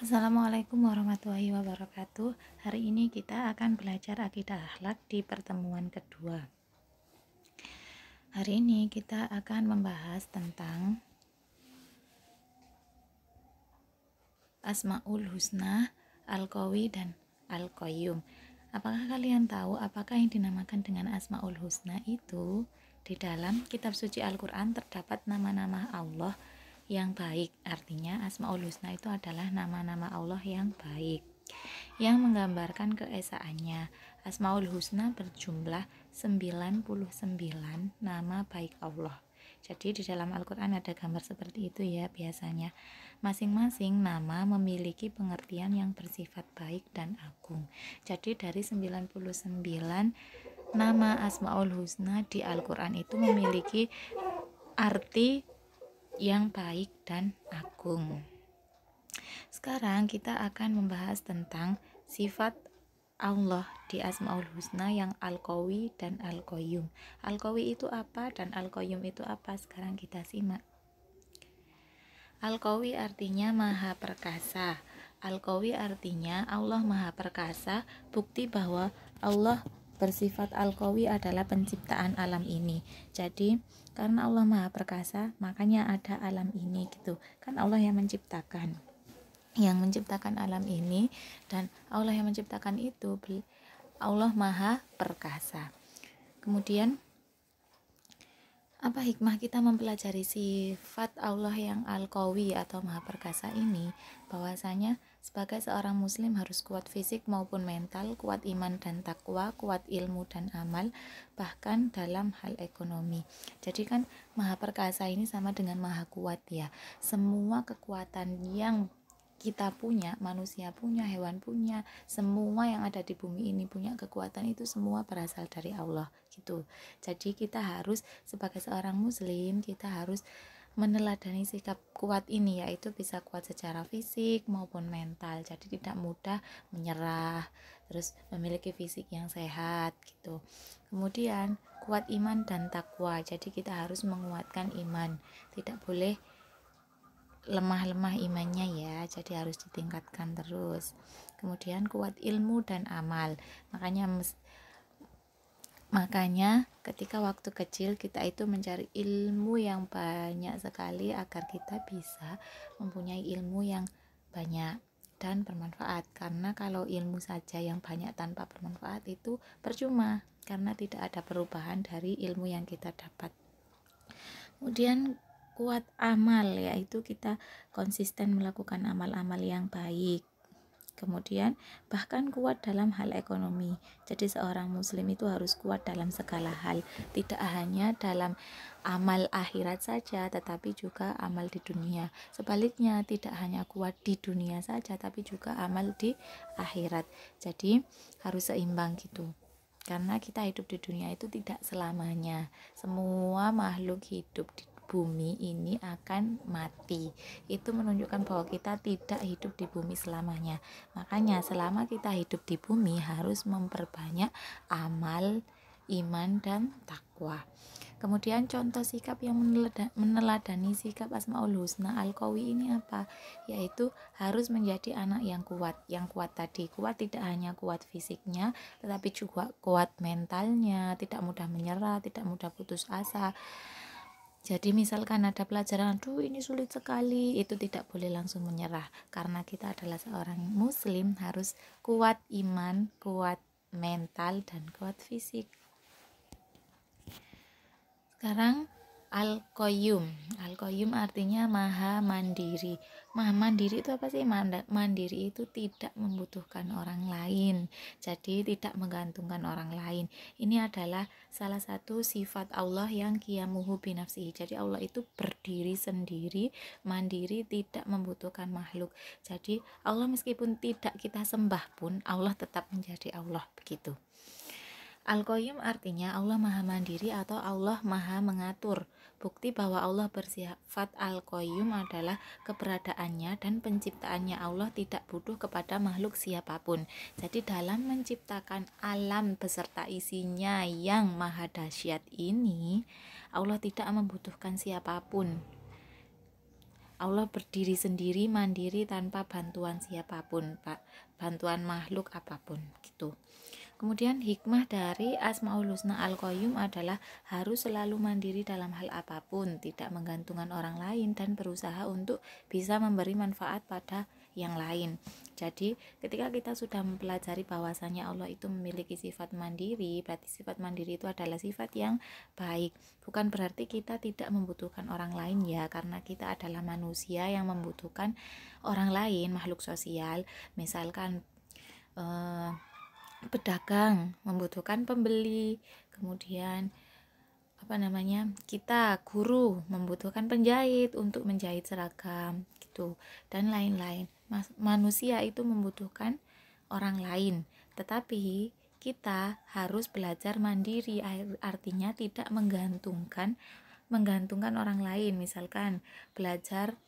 Assalamualaikum warahmatullahi wabarakatuh. Hari ini kita akan belajar akidah akhlak di pertemuan kedua. Hari ini kita akan membahas tentang Asmaul Husna, Al-Qawi dan Al-Qayyum. Apakah kalian tahu apakah yang dinamakan dengan Asmaul Husna itu? Di dalam kitab suci Al-Quran terdapat nama-nama Allah yang baik. Artinya Asmaul Husna itu adalah nama-nama Allah yang baik yang menggambarkan keesaannya. Asmaul Husna berjumlah 99 nama baik Allah. Jadi di dalam Al-Quran ada gambar seperti itu ya biasanya. Masing-masing nama memiliki pengertian yang bersifat baik dan agung. Jadi dari 99 nama Asmaul Husna di Al-Quran itu memiliki arti yang baik dan agung. Sekarang kita akan membahas tentang sifat Allah di Asmaul Husna yang Al-Qawi dan Al-Qayyum. Al-Qawi itu apa dan Al-Qayyum itu apa? Sekarang kita simak. Al-Qawi artinya maha perkasa. Al-Qawi artinya Allah maha perkasa, bukti bahwa Allah bersifat Al-Qawi adalah penciptaan alam ini. Jadi karena Allah maha perkasa, makanya ada alam ini gitu. Kan Allah yang menciptakan alam ini, dan Allah yang menciptakan itu Allah maha perkasa. Kemudian apa hikmah kita mempelajari sifat Allah yang Al-Qawi atau maha perkasa ini? Bahwasanya sebagai seorang muslim harus kuat fisik maupun mental, kuat iman dan takwa, kuat ilmu dan amal, bahkan dalam hal ekonomi. Jadi kan maha perkasa ini sama dengan maha kuat ya. Semua kekuatan yang kita punya, manusia punya, hewan punya, semua yang ada di bumi ini punya kekuatan, itu semua berasal dari Allah gitu. Jadi kita harus sebagai seorang muslim, kita harus meneladani sikap kuat ini, yaitu bisa kuat secara fisik maupun mental. Jadi tidak mudah menyerah, terus memiliki fisik yang sehat gitu. Kemudian kuat iman dan takwa. Jadi kita harus menguatkan iman, tidak boleh lemah-lemah imannya ya, jadi harus ditingkatkan terus. Kemudian kuat ilmu dan amal, makanya ketika waktu kecil kita itu mencari ilmu yang banyak sekali agar kita bisa mempunyai ilmu yang banyak dan bermanfaat. Karena kalau ilmu saja yang banyak tanpa bermanfaat itu percuma, karena tidak ada perubahan dari ilmu yang kita dapat. Kemudian kuat amal, yaitu kita konsisten melakukan amal-amal yang baik. Kemudian bahkan kuat dalam hal ekonomi. Jadi seorang muslim itu harus kuat dalam segala hal, tidak hanya dalam amal akhirat saja, tetapi juga amal di dunia. Sebaliknya, tidak hanya kuat di dunia saja, tapi juga amal di akhirat. Jadi harus seimbang gitu. Karena kita hidup di dunia itu tidak selamanya. Semua makhluk hidup di bumi ini akan mati. Itu menunjukkan bahwa kita tidak hidup di bumi selamanya. Makanya selama kita hidup di bumi harus memperbanyak amal, iman, dan takwa. Kemudian contoh sikap yang meneladani sikap Asmaul Husna Al-Qawi ini apa? Yaitu harus menjadi anak yang kuat. Yang kuat tadi, kuat tidak hanya kuat fisiknya, tetapi juga kuat mentalnya, tidak mudah menyerah, tidak mudah putus asa. Jadi misalkan ada pelajaran, aduh ini sulit sekali, itu tidak boleh langsung menyerah. Karena kita adalah seorang muslim, harus kuat iman, kuat mental, dan kuat fisik. Sekarang Al-Qayyum. Al-Qayyum artinya maha mandiri. Maha mandiri itu apa sih? Mandiri itu tidak membutuhkan orang lain, jadi tidak menggantungkan orang lain. Ini adalah salah satu sifat Allah yang qiyamuhu binafsihi. Jadi Allah itu berdiri sendiri, mandiri, tidak membutuhkan makhluk. Jadi Allah meskipun tidak kita sembah pun, Allah tetap menjadi Allah, begitu. Al-Qayyum artinya Allah maha mandiri atau Allah maha mengatur. Bukti bahwa Allah bersifat Al-Qayyum adalah keberadaannya dan penciptaannya. Allah tidak butuh kepada makhluk siapapun. Jadi dalam menciptakan alam beserta isinya yang maha dahsyat ini, Allah tidak membutuhkan siapapun. Allah berdiri sendiri, mandiri tanpa bantuan siapapun, Pak, bantuan makhluk apapun gitu. Kemudian hikmah dari Asmaul Husna Al-Qayyum adalah harus selalu mandiri dalam hal apapun, tidak menggantungkan orang lain, dan berusaha untuk bisa memberi manfaat pada yang lain. Jadi ketika kita sudah mempelajari bahwasanya Allah itu memiliki sifat mandiri, berarti sifat mandiri itu adalah sifat yang baik. Bukan berarti kita tidak membutuhkan orang lain ya, karena kita adalah manusia yang membutuhkan orang lain, makhluk sosial. Misalkan pedagang membutuhkan pembeli, kemudian kita guru membutuhkan penjahit untuk menjahit seragam gitu, dan lain-lain. Manusia itu membutuhkan orang lain, tetapi kita harus belajar mandiri, artinya tidak menggantungkan orang lain. Misalkan belajar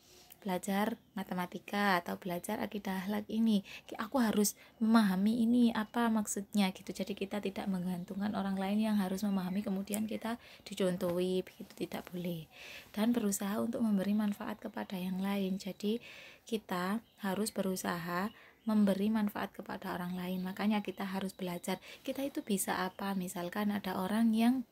matematika atau belajar akidah akhlak ini, aku harus memahami ini apa maksudnya gitu. Jadi kita tidak menggantungkan orang lain yang harus memahami kemudian kita dicontohi, begitu tidak boleh. Dan berusaha untuk memberi manfaat kepada yang lain. Jadi kita harus berusaha memberi manfaat kepada orang lain. Makanya kita harus belajar kita itu bisa apa. Misalkan ada orang yang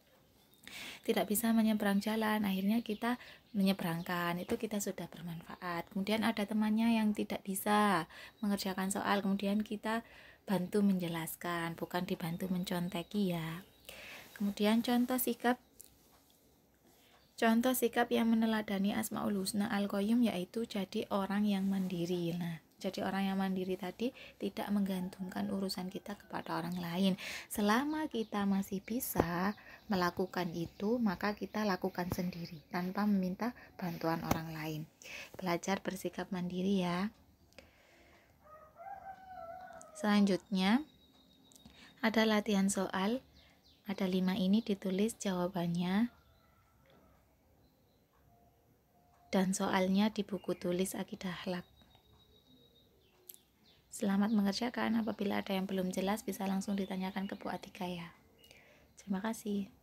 tidak bisa menyeberang jalan, akhirnya kita menyeberangkan, itu kita sudah bermanfaat. Kemudian ada temannya yang tidak bisa mengerjakan soal, kemudian kita bantu menjelaskan, bukan dibantu menconteki ya. Kemudian contoh sikap yang meneladani Asmaul Husna Al-Qayyum yaitu jadi orang yang mandiri. Nah, jadi orang yang mandiri tadi tidak menggantungkan urusan kita kepada orang lain. Selama kita masih bisa melakukan itu, maka kita lakukan sendiri tanpa meminta bantuan orang lain. Belajar bersikap mandiri ya. Selanjutnya ada latihan soal. Ada 5 ini ditulis jawabannya dan soalnya di buku tulis Akidah Akhlak. Selamat mengerjakan. Apabila ada yang belum jelas bisa langsung ditanyakan ke Bu Atika ya. Terima kasih.